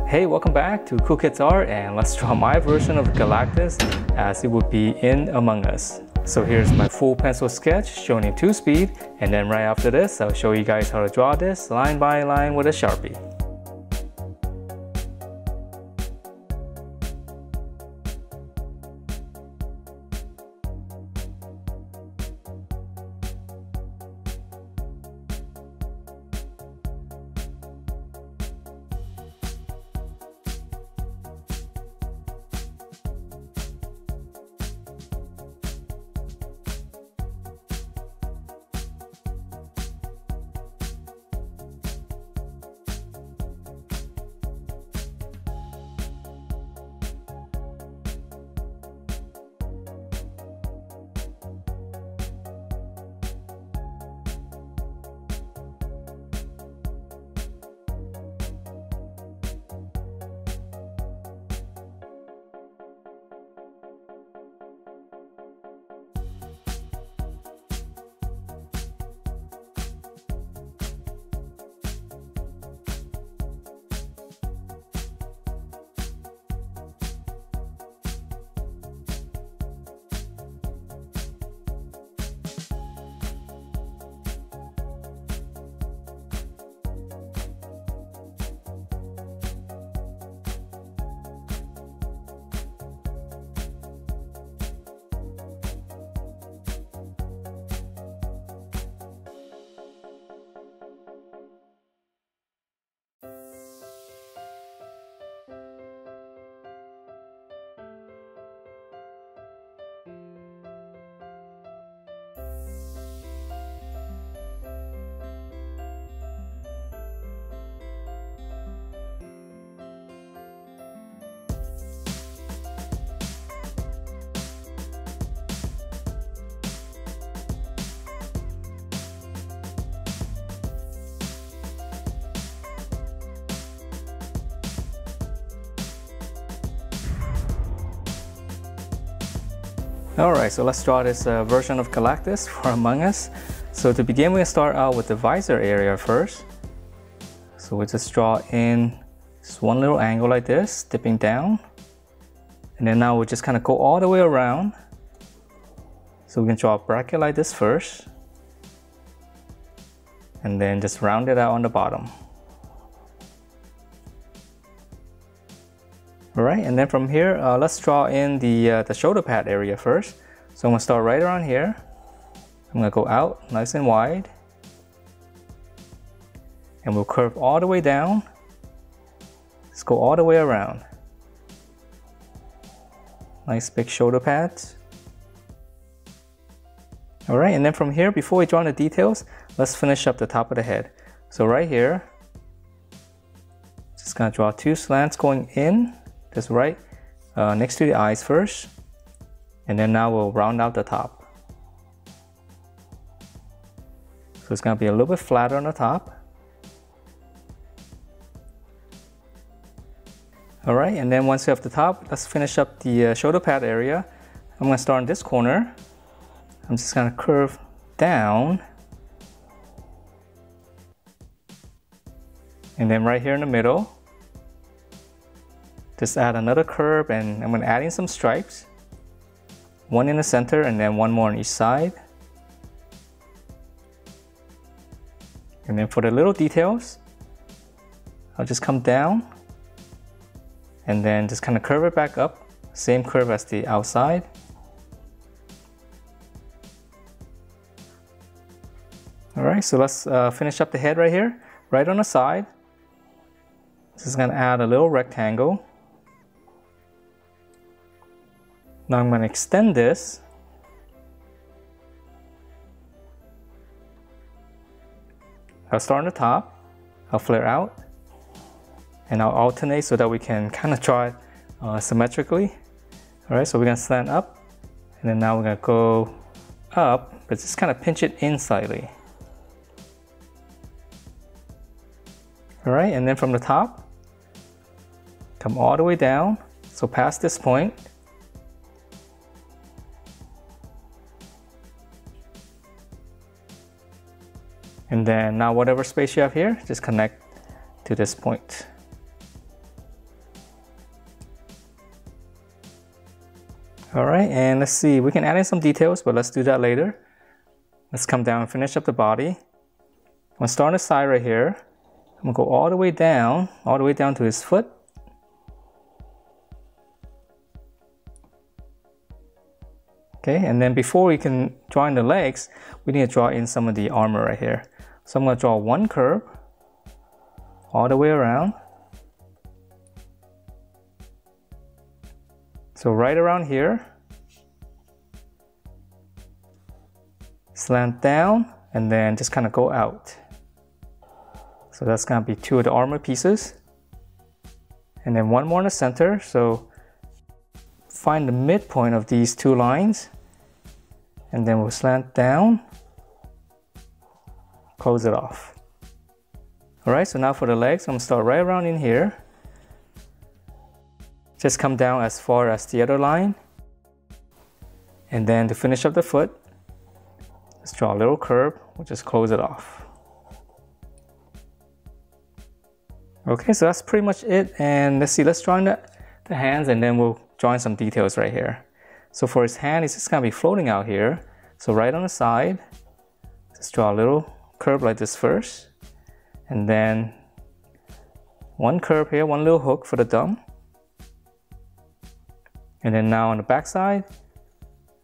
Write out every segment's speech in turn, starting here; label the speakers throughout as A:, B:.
A: Hey, welcome back to Cool Kids Art, and let's draw my version of Galactus as it would be in Among Us. So here's my full pencil sketch shown in 2-speed, and then right after this I'll show you guys how to draw this line by line with a Sharpie. Alright, so let's draw this version of Galactus for Among Us. So to begin, we're going to start out with the visor area first. So we just draw in just one little angle like this, dipping down. And then now we'll just kind of go all the way around. So we can draw a bracket like this first. And then just round it out on the bottom. Alright, and then from here, let's draw in the shoulder pad area first. So I'm going to start right around here. I'm going to go out nice and wide. And we'll curve all the way down. Let's go all the way around. Nice big shoulder pads. Alright, and then from here, before we draw in the details, let's finish up the top of the head. So right here, just going to draw two slants going in. Just right next to the eyes first, and then now we'll round out the top. So it's going to be a little bit flatter on the top. Alright, and then once you have the top, let's finish up the shoulder pad area. I'm going to start in this corner. I'm just going to curve down. And then right here in the middle, just add another curve, and I'm going to add in some stripes. One in the center and then one more on each side. And then for the little details, I'll just come down and then just kind of curve it back up. Same curve as the outside. Alright, so let's finish up the head right here. Right on the side, just going to add a little rectangle. Now I'm going to extend this. I'll start on the top, I'll flare out, and I'll alternate so that we can kind of draw it symmetrically. Alright, so we're going to slant up, and then now we're going to go up, but just kind of pinch it in slightly. Alright, and then from the top, come all the way down, so past this point. And then now whatever space you have here, just connect to this point. All right, and let's see, we can add in some details, but let's do that later. Let's come down and finish up the body. I'm gonna start on the side right here. I'm gonna go all the way down to his foot. Okay, and then before we can draw in the legs, we need to draw in some of the armor right here. So I'm gonna draw one curve all the way around. So right around here, slant down, and then just kind of go out. So that's gonna be two of the armor pieces. And then one more in the center, so find the midpoint of these two lines, and then we'll slant down, close it off. All right, so now for the legs, I'm gonna start right around in here. Just come down as far as the other line. And then to finish up the foot, let's draw a little curve, we'll just close it off. Okay, so that's pretty much it. And let's see, let's draw in the hands, and then we'll draw in some details right here. So for his hand, it's just gonna be floating out here. So right on the side, just draw a little curve like this first. And then one curve here, one little hook for the thumb. And then now on the back side,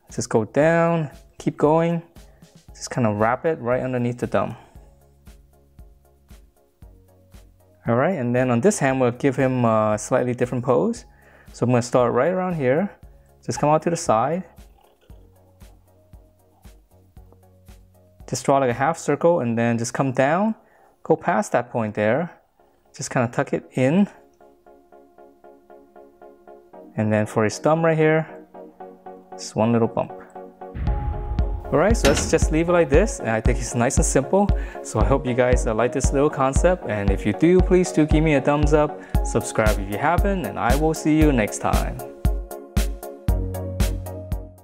A: just go down, keep going, just kind of wrap it right underneath the thumb. All right, and then on this hand, we'll give him a slightly different pose. So I'm gonna start right around here, just come out to the side. Just draw like a half circle and then just come down, go past that point there, just kind of tuck it in. And then for his thumb right here, just one little bump. All right, so let's just leave it like this. And I think it's nice and simple. So I hope you guys like this little concept. And if you do, please do give me a thumbs up, subscribe if you haven't, and I will see you next time.